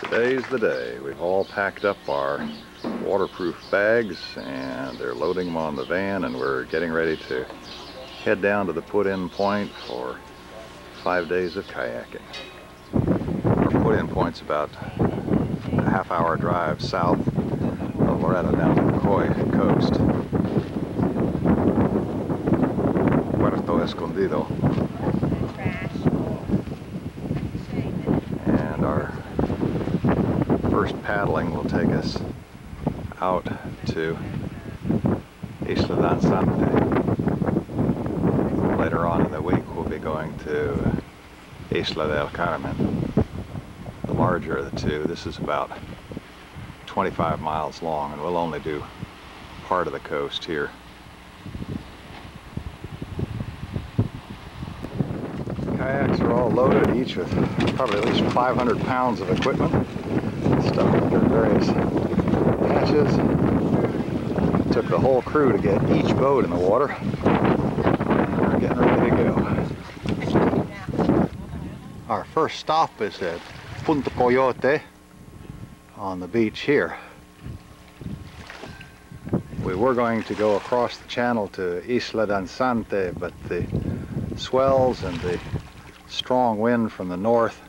Today's the day. We've all packed up our waterproof bags and they're loading them on the van, and we're getting ready to head down to the put-in point for 5 days of kayaking. Our put-in point's about a half-hour drive south of Loreto down to the coast. Puerto Escondido. And our first paddling will take us out to Isla Danzante. Later on in the week we'll be going to Isla del Carmen, the larger of the two. This is about 25 miles long, and we'll only do part of the coast here. Kayaks are all loaded, each with probably at least 500 pounds of equipment, stuffed under various hatches. It took the whole crew to get each boat in the water, and we're getting ready to go. Our first stop is at Punta Coyote on the beach here. We were going to go across the channel to Isla Danzante, but the swells and the strong wind from the north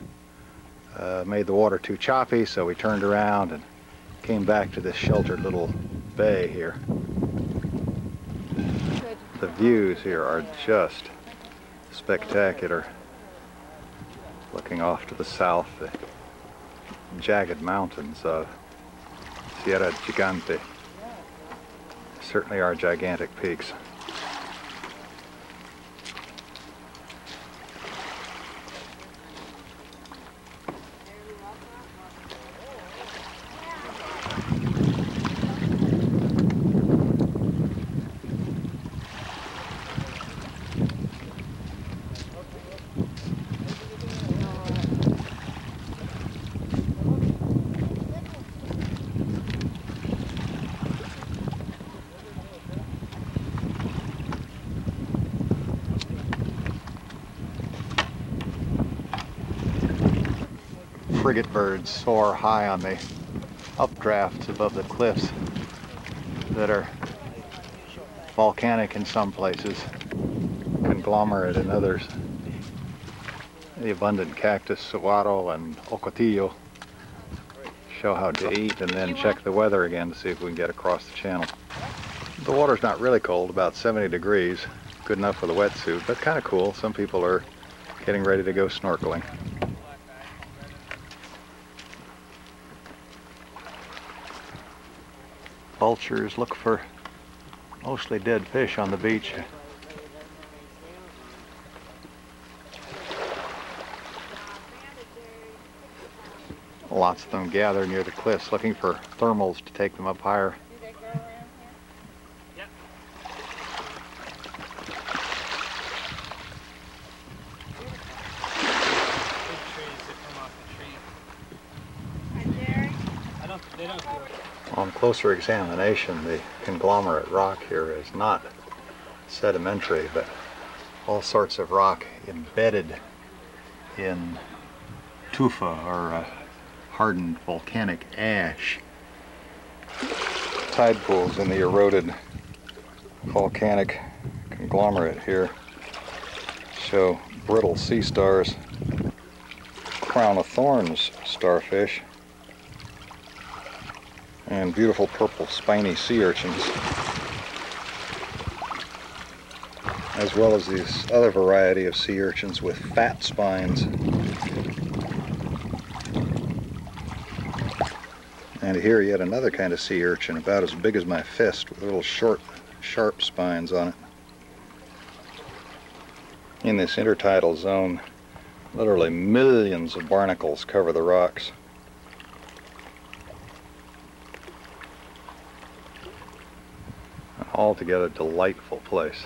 made the water too choppy, so we turned around and came back to this sheltered little bay here. The views here are just spectacular. Looking off to the south, the jagged mountains of Sierra Gigante certainly are gigantic peaks. Frigate birds soar high on the updrafts above the cliffs that are volcanic in some places, conglomerate in others. The abundant cactus, saguaro, and ocotillo show how to eat, and then check the weather again to see if we can get across the channel. The water's not really cold, about 70 degrees, good enough for the wetsuit, but kind of cool. Some people are getting ready to go snorkeling. Vultures look for mostly dead fish on the beach. Lots of them gather near the cliffs looking for thermals to take them up higher. On closer examination, the conglomerate rock here is not sedimentary, but all sorts of rock embedded in tufa, or hardened volcanic ash. Tide pools in the eroded volcanic conglomerate here show brittle sea stars, crown of thorns starfish, and beautiful purple spiny sea urchins, as well as this other variety of sea urchins with fat spines. And here yet another kind of sea urchin, about as big as my fist, with little short, sharp spines on it. In this intertidal zone, literally millions of barnacles cover the rocks. Altogether delightful place.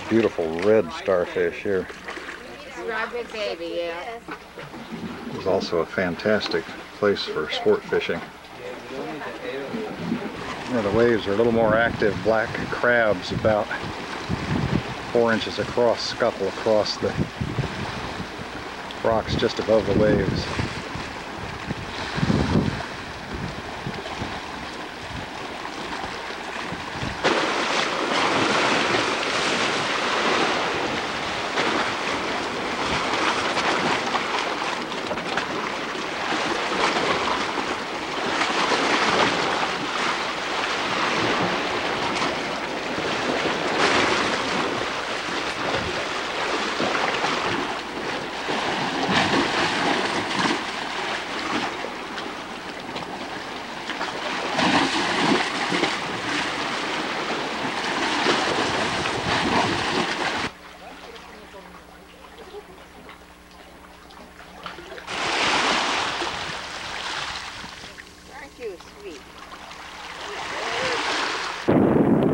Beautiful red starfish here. Big baby, yeah. It's also a fantastic place for sport fishing. Where the waves are a little more active, black crabs about 4 inches across scuttle across the Rocks just above the waves.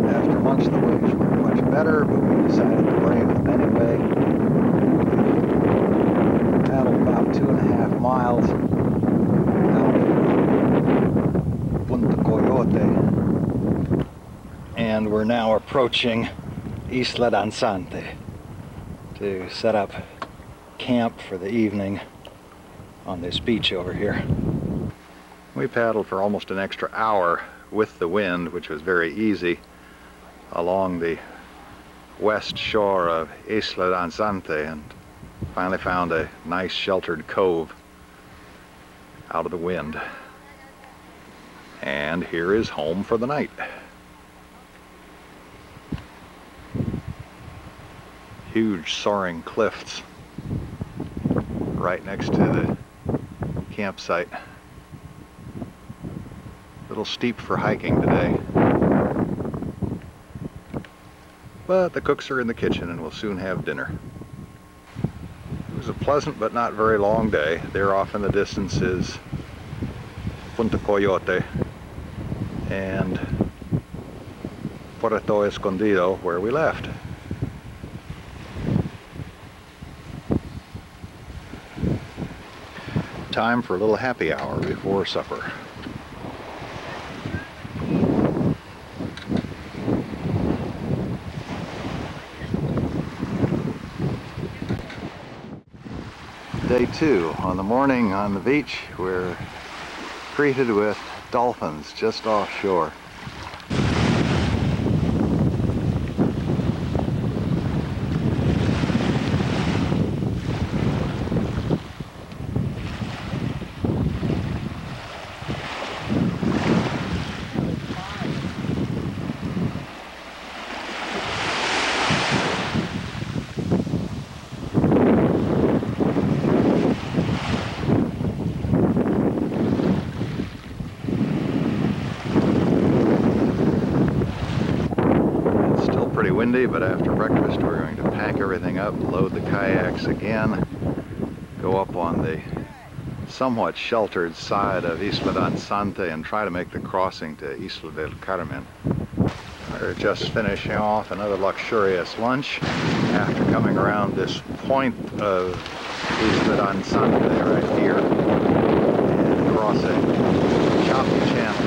After lunch, the waves weren't much better, but we decided to brave them anyway. Paddled about 2.5 miles out of Punta Coyote, and we're now approaching Isla Danzante to set up camp for the evening on this beach over here. We paddled for almost an extra hour with the wind, which was very easy, along the west shore of Isla Danzante, and finally found a nice sheltered cove out of the wind. And here is home for the night. Huge soaring cliffs right next to the campsite. A little steep for hiking today, but the cooks are in the kitchen and we'll soon have dinner. It was a pleasant but not very long day. There off in the distance is Punta Coyote and Puerto Escondido, where we left. Time for a little happy hour before supper. Day 2. On the morning on the beach, we're greeted with dolphins just offshore. Windy, but after breakfast we're going to pack everything up, load the kayaks again, go up on the somewhat sheltered side of Isla Danzante and try to make the crossing to Isla del Carmen. We're just finishing off another luxurious lunch after coming around this point of Isla Danzante right here and crossing choppy channel.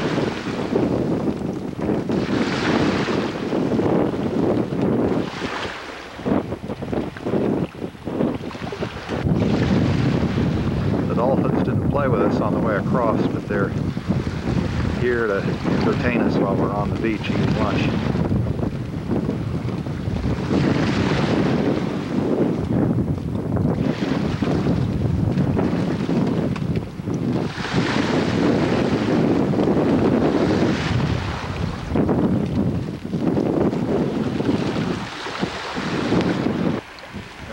Dolphins didn't play with us on the way across, but they're here to entertain us while we're on the beach eating lunch.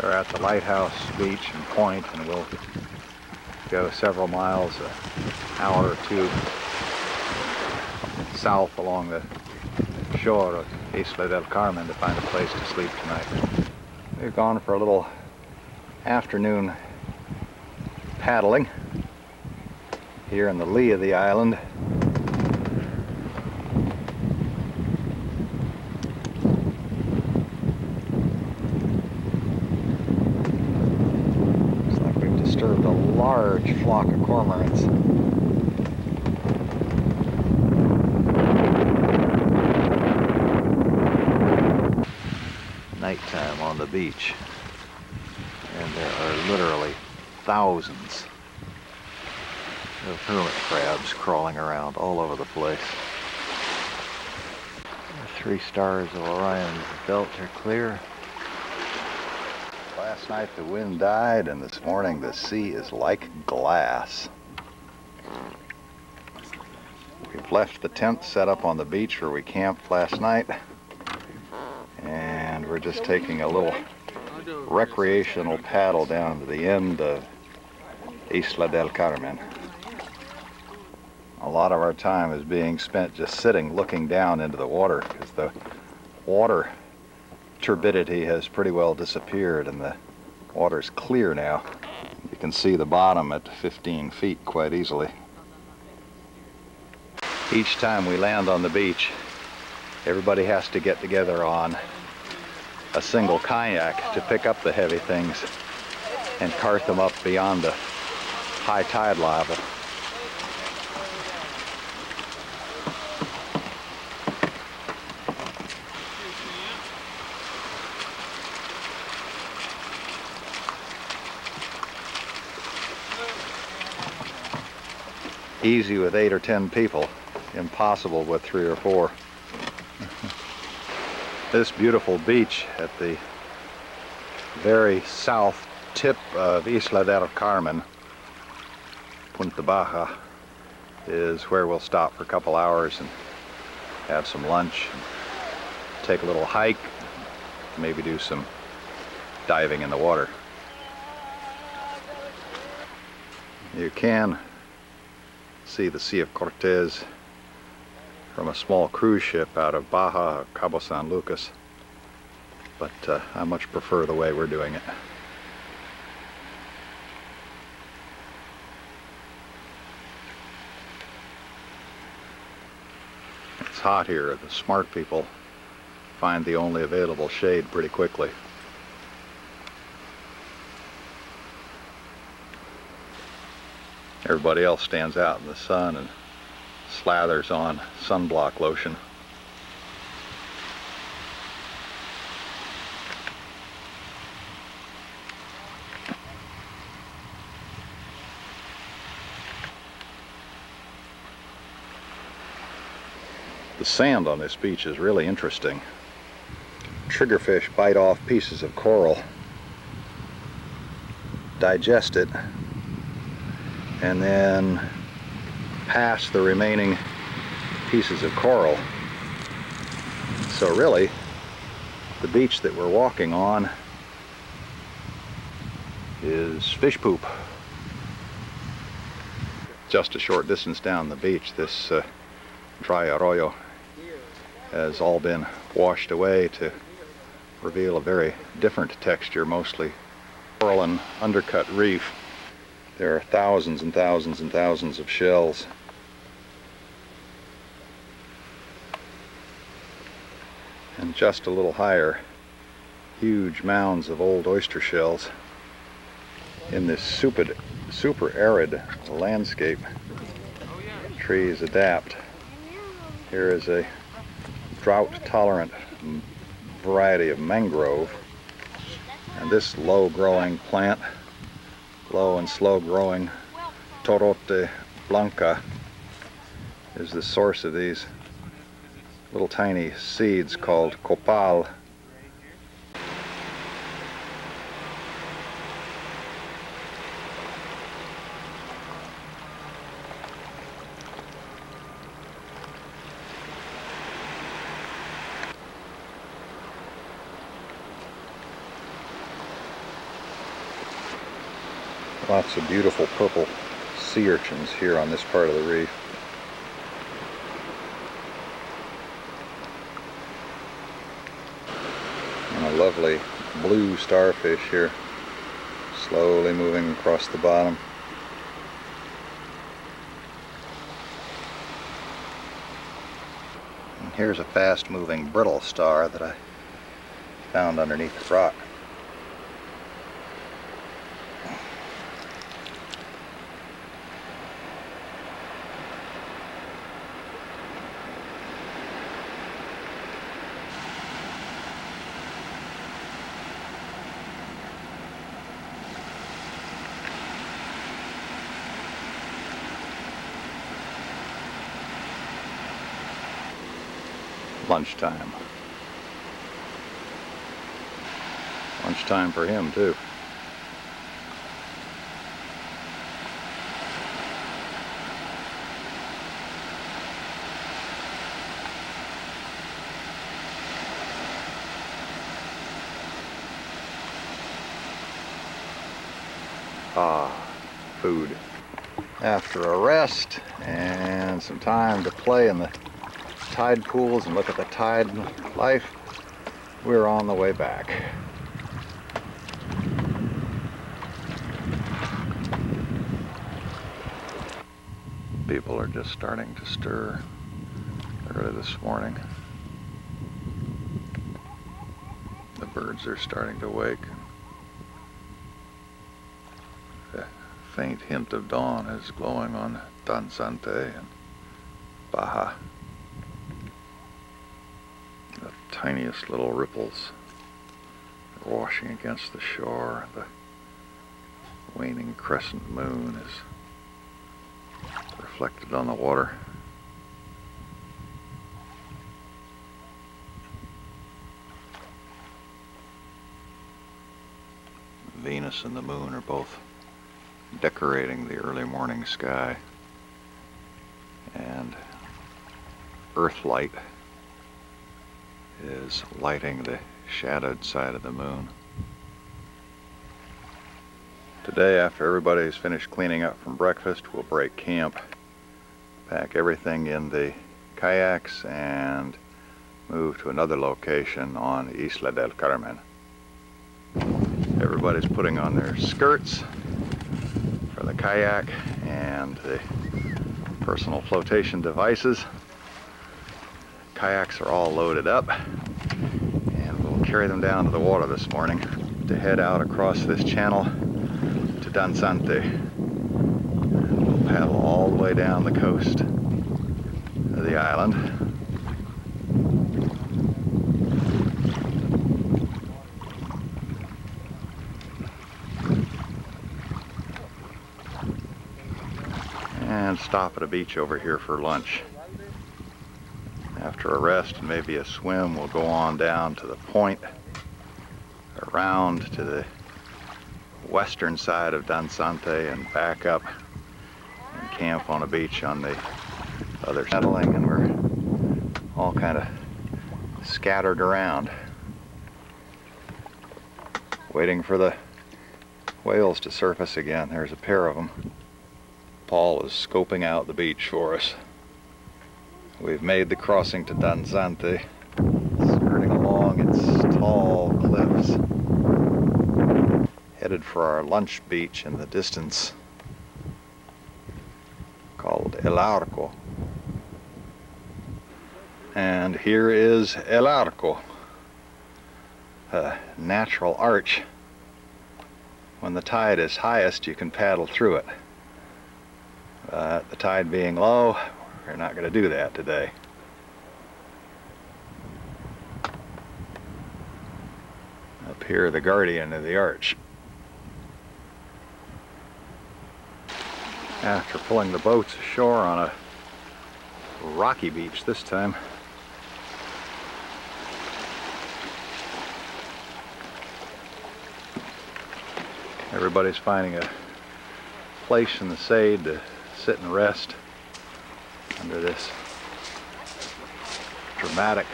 They're at the lighthouse beach and point, and we'll go several miles, an hour or two south along the shore of Isla del Carmen to find a place to sleep tonight. We've gone for a little afternoon paddling here in the lee of the island. Disturbed a large flock of cormorants. Nighttime on the beach, and there are literally thousands of hermit crabs crawling around all over the place. The 3 stars of Orion's belt are clear. Last night the wind died, and this morning the sea is like glass. We've left the tent set up on the beach where we camped last night, and we're just taking a little recreational paddle down to the end of Isla del Carmen. A lot of our time is being spent just sitting looking down into the water, because the water turbidity has pretty well disappeared and the water's clear now. You can see the bottom at 15 feet quite easily. Each time we land on the beach, everybody has to get together on a single kayak to pick up the heavy things and cart them up beyond the high tide level. Easy with 8 or 10 people, impossible with 3 or 4. This beautiful beach at the very south tip of Isla del Carmen, Punta Baja, is where we'll stop for a couple hours and have some lunch, and take a little hike, maybe do some diving in the water. You can see the Sea of Cortez from a small cruise ship out of Baja, Cabo San Lucas, but I much prefer the way we're doing it. It's hot here. The smart people find the only available shade pretty quickly. Everybody else stands out in the sun and slathers on sunblock lotion. The sand on this beach is really interesting. Triggerfish bite off pieces of coral, digest it, and then pass the remaining pieces of coral. So really, the beach that we're walking on is fish poop. Just a short distance down the beach, this dry arroyo has all been washed away to reveal a very different texture, mostly coral and undercut reef. There are thousands and thousands and thousands of shells. And just a little higher, huge mounds of old oyster shells. In this super arid landscape, trees adapt. Here is a drought-tolerant variety of mangrove, and this low-growing plant, low and slow-growing torote blanca, is the source of these little tiny seeds called copal. Lots of beautiful purple sea urchins here on this part of the reef. And a lovely blue starfish here, slowly moving across the bottom. And here's a fast-moving brittle star that I found underneath the rock. lunchtime. Lunchtime for him too. Food. After a rest and some time to play in the tide pools and look at the tide life, we're on the way back. People are just starting to stir early this morning. The birds are starting to wake. The faint hint of dawn is glowing on Danzante and Baja. The tiniest little ripples are washing against the shore. The waning crescent moon is reflected on the water. Venus and the moon are both decorating the early morning sky, and Earth light is lighting the shadowed side of the moon. Today, after everybody's finished cleaning up from breakfast, we'll break camp, pack everything in the kayaks, and move to another location on Isla del Carmen. Everybody's putting on their skirts for the kayak and the personal flotation devices. Kayaks are all loaded up, and we'll carry them down to the water this morning to head out across this channel to Danzante. We'll paddle all the way down the coast of the island. And stop at a beach over here for lunch. After a rest and maybe a swim, we'll go on down to the point, around to the western side of Danzante, and back up and camp on a beach on the other side. And we're all kind of scattered around, waiting for the whales to surface again. There's a pair of them. Paul is scoping out the beach for us. We've made the crossing to Danzante, skirting along its tall cliffs, headed for our lunch beach in the distance called El Arco. And here is El Arco, a natural arch. When the tide is highest, you can paddle through it. The tide being low, we're not going to do that today. Up here, the guardian of the arch. After pulling the boats ashore on a rocky beach this time, everybody's finding a place in the shade to sit and rest under this dramatic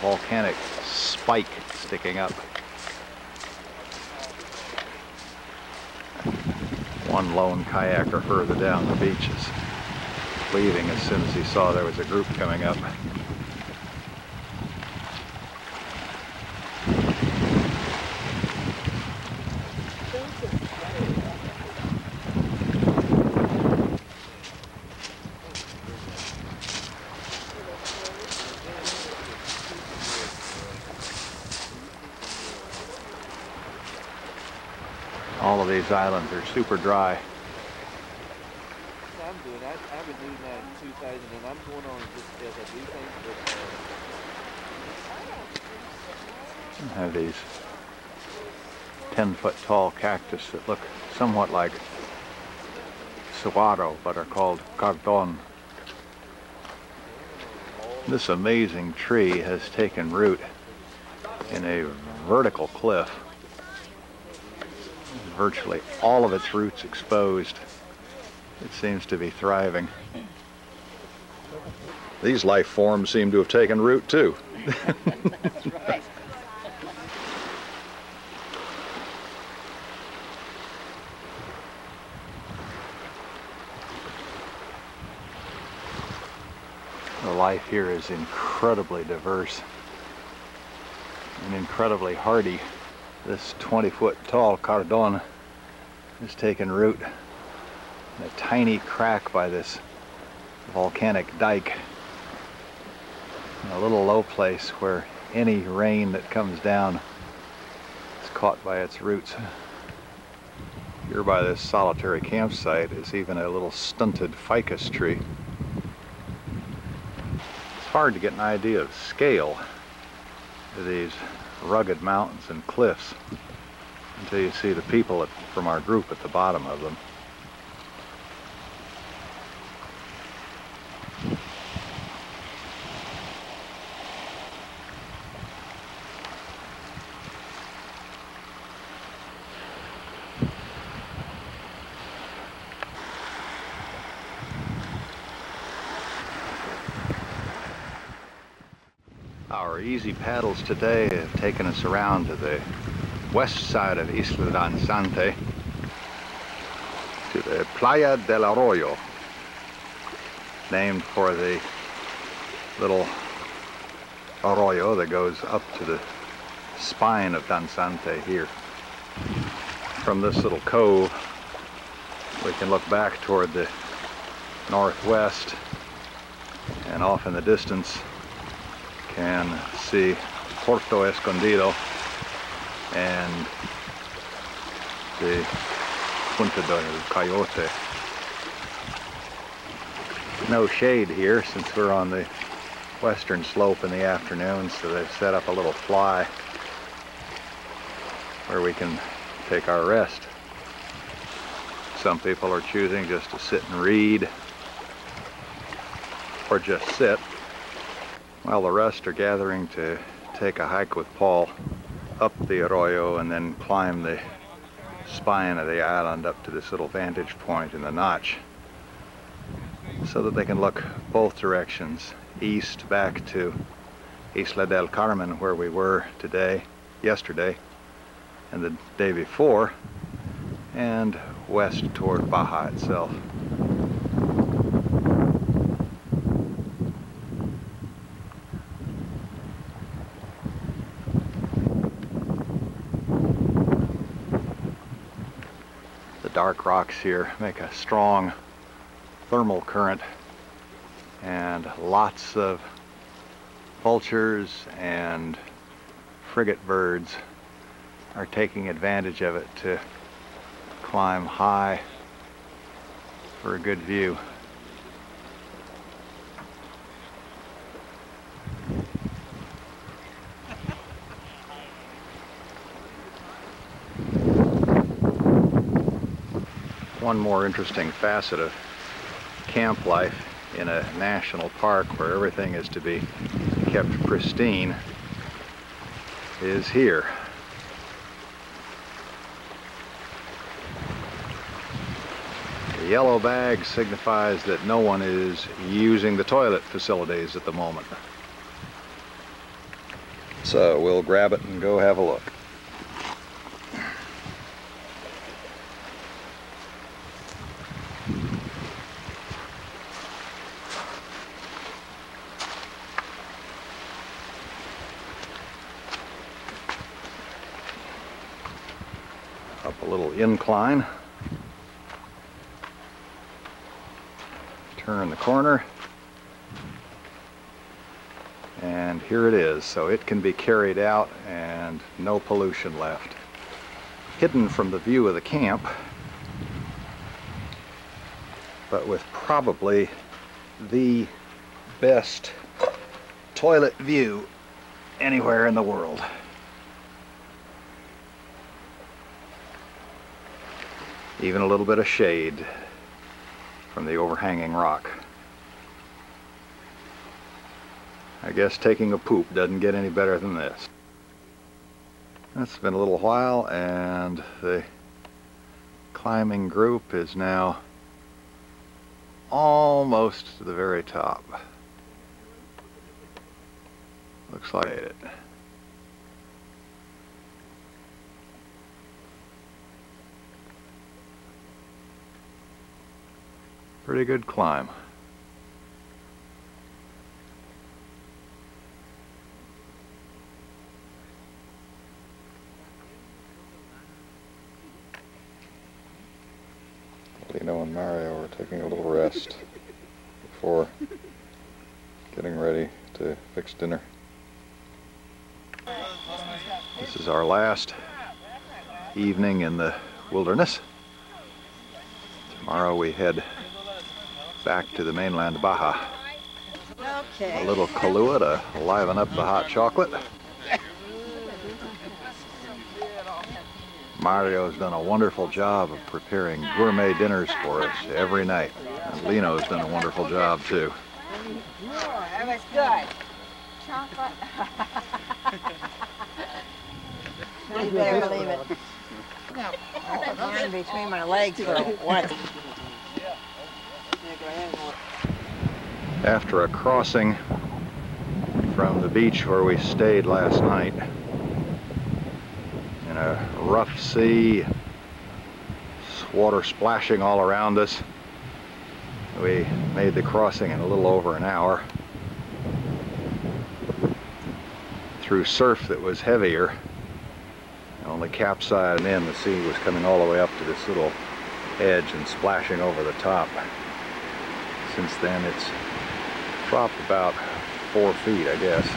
volcanic spike sticking up. One lone kayaker further down the beach is leaving as soon as he saw there was a group coming up. All of these islands are super dry. I'm doing. I've been doing that in 2000, and I'm going on just as I do things. Have these 10-foot tall cactus that look somewhat like saguaro, but are called carton. This amazing tree has taken root in a vertical cliff. Virtually all of its roots exposed. It seems to be thriving. These life forms seem to have taken root too. That's right. The life here is incredibly diverse and incredibly hardy. This 20-foot tall cardon has taken root in a tiny crack by this volcanic dike, in a little low place where any rain that comes down is caught by its roots. Here by this solitary campsite is even a little stunted ficus tree. It's hard to get an idea of scale of these rugged mountains and cliffs until you see the people from our group at the bottom of them. Our easy paddles today have taken us around to the west side of Isla Danzante, to the Playa del Arroyo, named for the little arroyo that goes up to the spine of Danzante here. From this little cove, we can look back toward the northwest, and off in the distance can see Puerto Escondido and the Punta del Coyote. No shade here since we're on the western slope in the afternoon, so they've set up a little fly where we can take our rest. Some people are choosing just to sit and read or just sit, while the rest are gathering to take a hike with Paul up the arroyo and then climb the spine of the island up to this little vantage point in the notch, so that they can look both directions, east back to Isla del Carmen, where we were yesterday and the day before, and west toward Baja itself. The dark rocks here make a strong thermal current, and lots of vultures and frigate birds are taking advantage of it to climb high for a good view. One more interesting facet of camp life in a national park where everything is to be kept pristine is here. The yellow bag signifies that no one is using the toilet facilities at the moment. So we'll grab it and go have a look. Up a little incline, turn the corner, and here it is. So it can be carried out and no pollution left. Hidden from the view of the camp, but with probably the best toilet view anywhere in the world. Even a little bit of shade from the overhanging rock. I guess taking a poop doesn't get any better than this. It's been a little while, and the climbing group is now almost to the very top. Looks like it. Pretty good climb. Lino and Mario are taking a little rest before getting ready to fix dinner. This is our last evening in the wilderness. Tomorrow we head back to the mainland Baja. Okay. A little Kahlua to liven up the hot chocolate. Mario's done a wonderful job of preparing gourmet dinners for us every night. And Lino's done a wonderful job too. Oh, that was good. Chocolate. You better believe it. I'm between my legs for once. After a crossing from the beach where we stayed last night, in a rough sea, water splashing all around us, we made the crossing in a little over an hour through surf that was heavier. Only capsized in, the sea was coming all the way up to this little edge and splashing over the top. Since then it's dropped about 4 feet, I guess.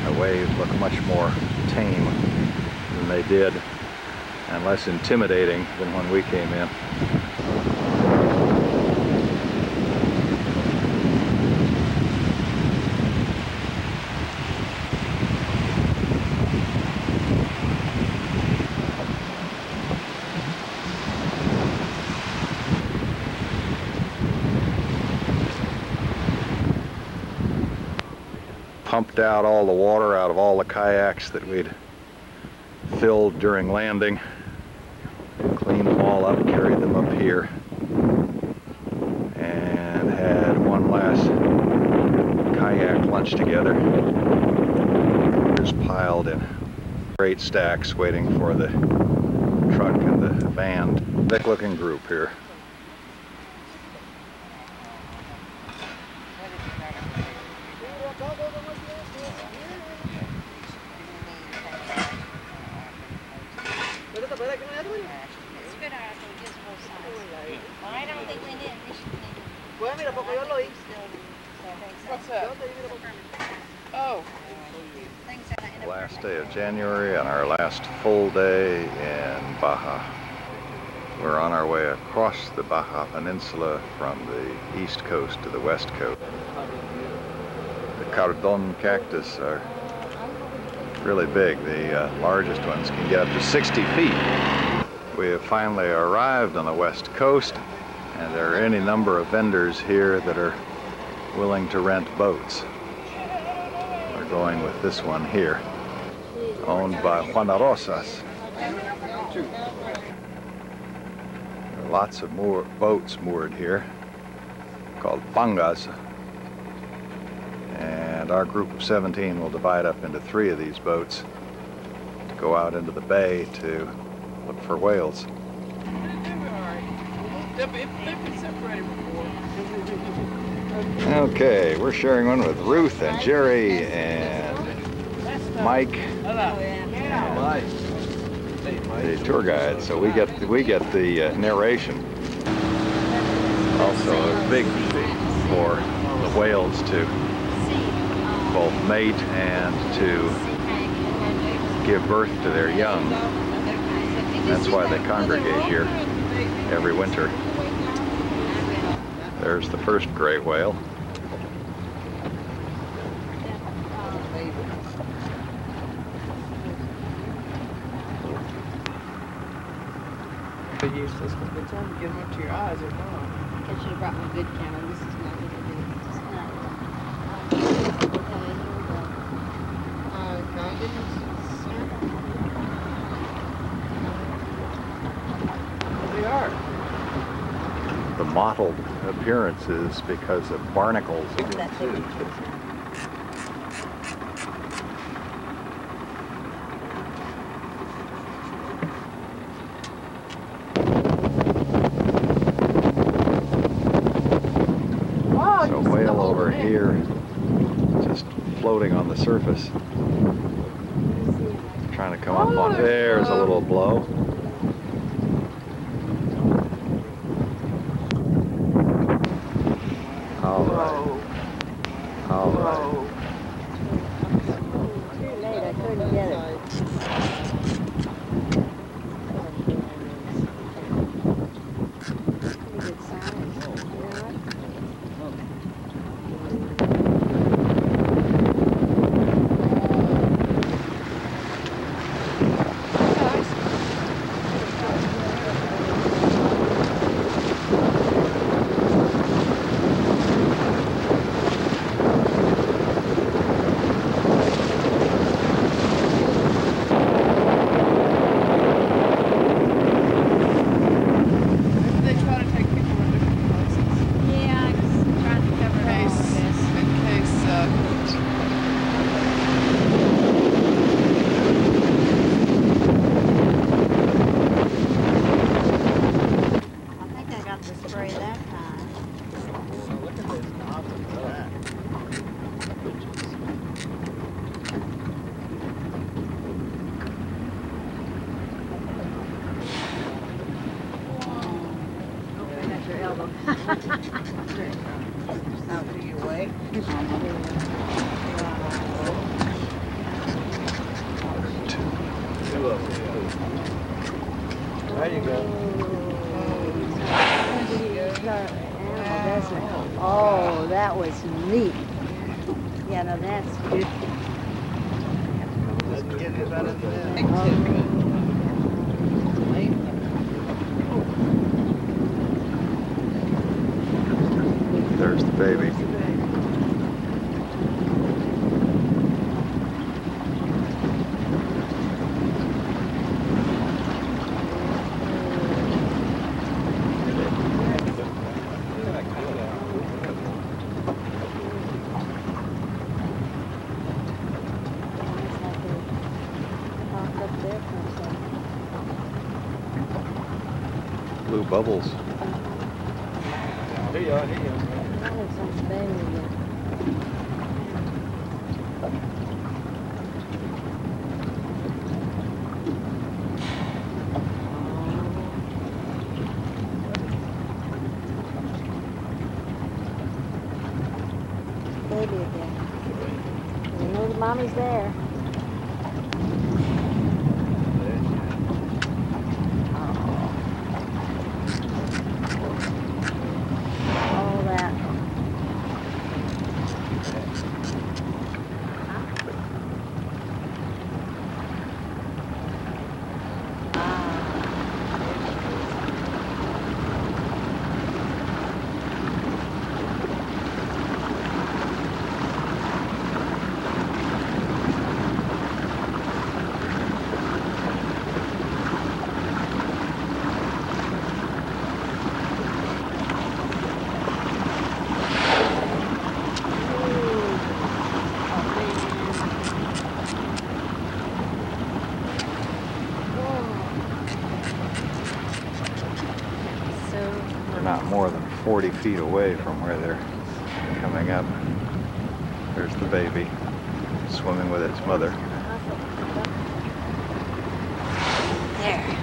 The waves look much more tame than they did, and less intimidating than when we came in. Pumped out all the water out of all the kayaks that we'd filled during landing, cleaned them all up, carried them up here, and had one last kayak lunch together. Just piled in great stacks waiting for the truck and the van. Thick looking group here. I don't think we did. What's that? Oh. Last day of January and our last full day in Baja. We're on our way across the Baja Peninsula from the east coast to the west coast. The cardon cactus are really big. The largest ones can get up to 60 feet. We have finally arrived on the west coast, and there are any number of vendors here that are willing to rent boats. We're going with this one here, owned by Juana Rosas. There are lots of boats moored here, called pangas. And our group of 17 will divide up into 3 of these boats to go out into the bay to look for whales. Okay, we're sharing one with Ruth and Jerry and Mike, the tour guide. So we get the narration. Also a big fee for the whales to both mate and to give birth to their young. That's why they congregate here every winter. There's the first great whale. They're useless because by the time you get them up to your eyes, they're gone. I should have brought my good camera. This is not going to do. the mottled appearance is because of barnacles. There's a whale over here, just floating on the surface, trying to come up on. There's a little blow. All right. All right. Too late, I couldn't get it. Pretty good size. There you go. Oh, that was neat. Yeah, no, that's good. Doesn't get any better than that. There's the baby. Blue bubbles. Here you are, here you are. That looks like a baby again. Baby again. You know the mommy's there. All that. They're not more than 40 feet away from where they're coming up. There's the baby swimming with its mother. There.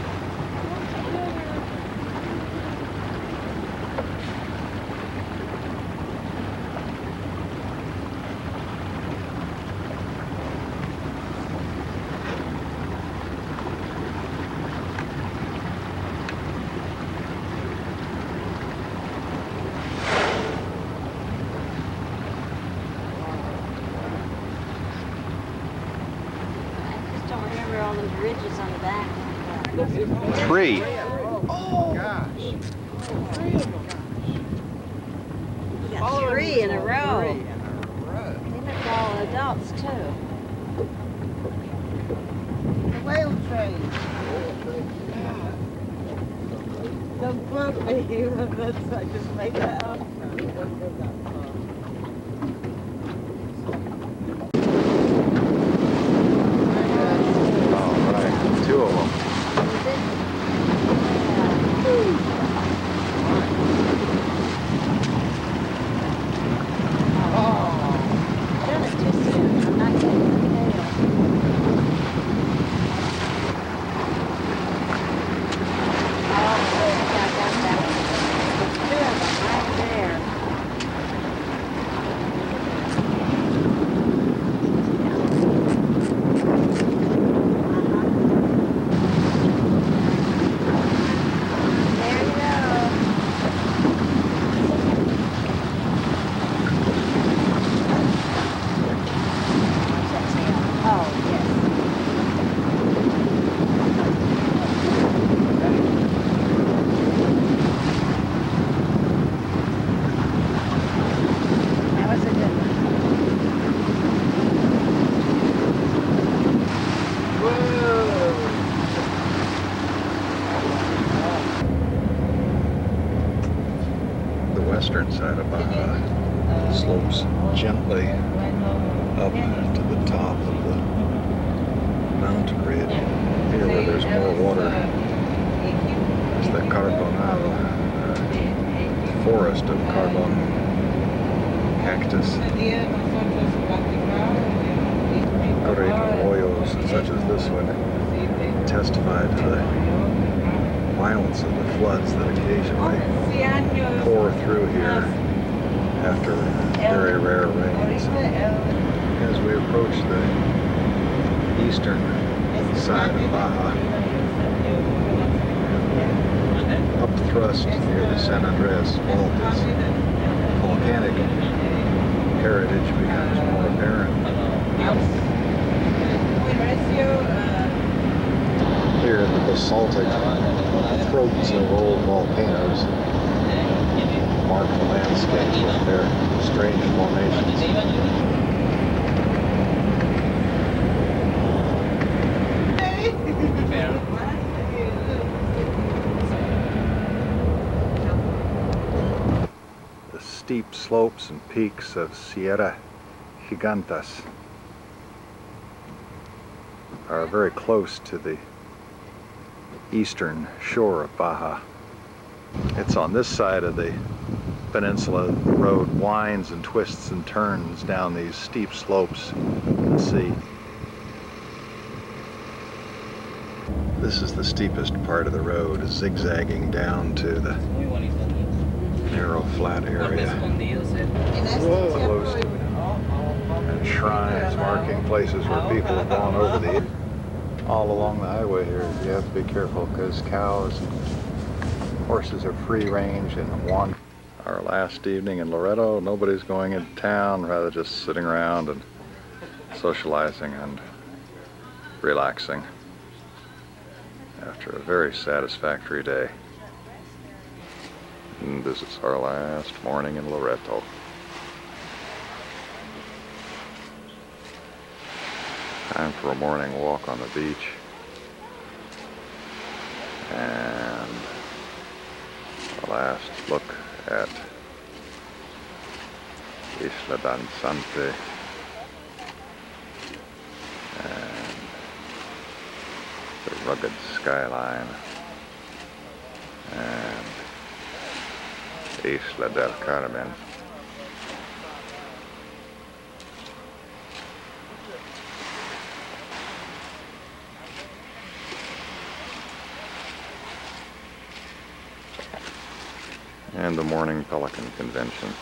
Don't remember all those ridges on the back. 3. Oh, gosh. We got 3 in a row. 3 in a row. They look all adults too. The whale train. The brook I just made that up. All right, 2 of them. Western side of Baja slopes gently up to the top of the mountain ridge. Here where there's more water is the Carbonado forest of carbon cactus. Great arroyos such as this one testify to the violence of the floods that occasionally pour through here after very rare rains. As we approach the eastern side of Baja, up thrust near the San Andreas fault, its volcanic heritage becomes more apparent. Here, the basaltic throats of old volcanoes mark the landscape with their strange formations. The steep slopes and peaks of Sierra Gigantes are very close to the eastern shore of Baja. It's on this side of the peninsula the road winds and twists and turns down these steep slopes to the sea. This is the steepest part of the road, zigzagging down to the narrow flat area. Close to and shrines marking places where people have gone over the all along the highway here. You have to be careful because cows and horses are free range and wander. Our last evening in Loreto, nobody's going into town, rather just sitting around and socializing and relaxing after a very satisfactory day. And this is our last morning in Loreto. Time for a morning walk on the beach and a last look at Isla Danzante and the rugged skyline and Isla del Carmen. And the morning Pelican Convention.